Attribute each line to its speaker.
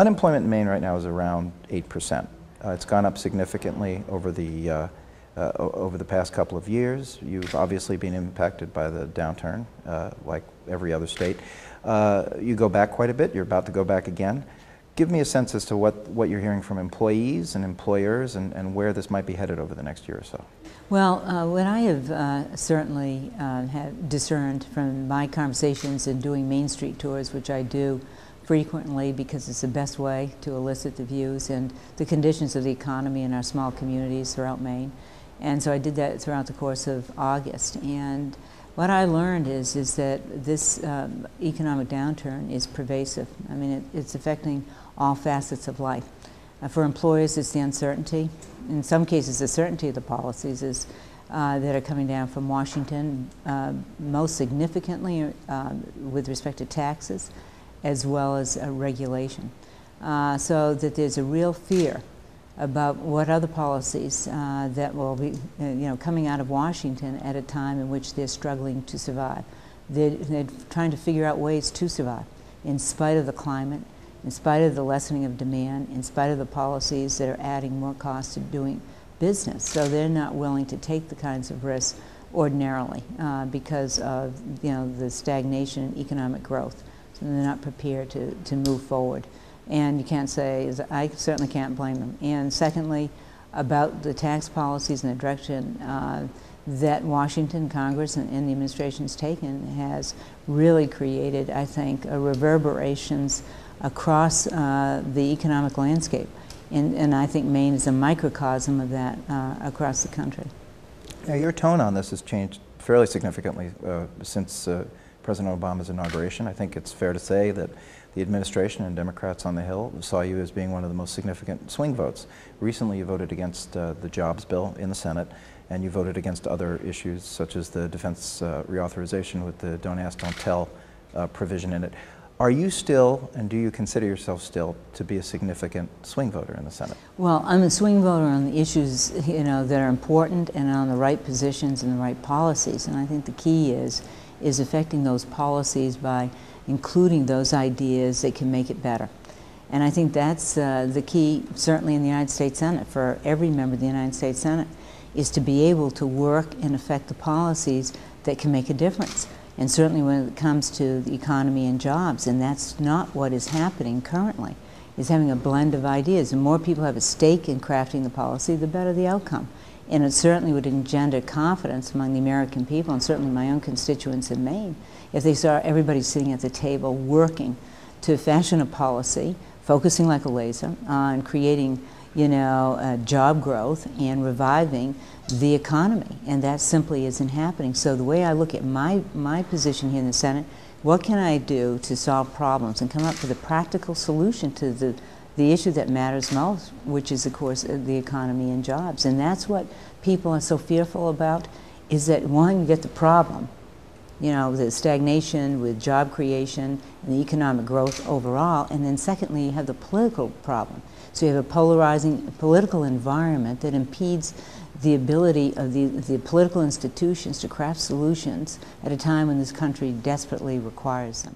Speaker 1: Unemployment in Maine right now is around 8%. It's gone up significantly over the past couple of years. You've obviously been impacted by the downturn, like every other state. You go back quite a bit. You're about to go back again. Give me a sense as to what you're hearing from employees and employers and where this might be headed over the next year or so.
Speaker 2: Well, what I have certainly had discerned from my conversations and doing Main Street tours, which I do frequently because it's the best way to elicit the views and the conditions of the economy in our small communities throughout Maine. And so I did that throughout the course of August. And what I learned is that this economic downturn is pervasive. I mean, it's affecting all facets of life. For employers, it's the uncertainty. In some cases, the certainty of the policies is, that are coming down from Washington, most significantly with respect to taxes, as well as regulation. So that there's a real fear about what other policies that will be coming out of Washington at a time in which they're struggling to survive. They're trying to figure out ways to survive in spite of the climate, in spite of the lessening of demand, in spite of the policies that are adding more cost to doing business. So they're not willing to take the kinds of risks ordinarily because of the stagnation in economic growth. So they're not prepared to move forward. And you can't say, I certainly can't blame them. And secondly, about the tax policies and the direction that Washington, Congress, and the administration has taken has really created, I think, reverberations across the economic landscape. And I think Maine is a microcosm of that across the country.
Speaker 1: Now, your tone on this has changed fairly significantly since President Obama's inauguration. I think it's fair to say that the administration and Democrats on the Hill saw you as being one of the most significant swing votes. Recently, you voted against the jobs bill in the Senate, and you voted against other issues such as the defense reauthorization with the don't ask, don't tell provision in it. Are you still, and do you consider yourself still, to be a significant swing voter in the Senate?
Speaker 2: Well, I'm a swing voter on the issues that are important and on the right positions and the right policies. And I think the key is affecting those policies by including those ideas that can make it better. And I think that's the key, certainly in the United States Senate, for every member of the United States Senate, is to be able to work and affect the policies that can make a difference. And certainly when it comes to the economy and jobs, and that's not what is happening currently, is having a blend of ideas. The more people have a stake in crafting the policy, the better the outcome. And it certainly would engender confidence among the American people, and certainly my own constituents in Maine, if they saw everybody sitting at the table working to fashion a policy, focusing like a laser on creating job growth and reviving the economy. And that simply isn't happening. So the way I look at my position here in the Senate, what can I do to solve problems and come up with a practical solution to the issue that matters most, which is, of course, the economy and jobs. And that's what people are so fearful about, is that, one, you get the problem, the stagnation with job creation and the economic growth overall, and then secondly, you have the political problem. So you have a polarizing political environment that impedes the ability of the political institutions to craft solutions at a time when this country desperately requires them.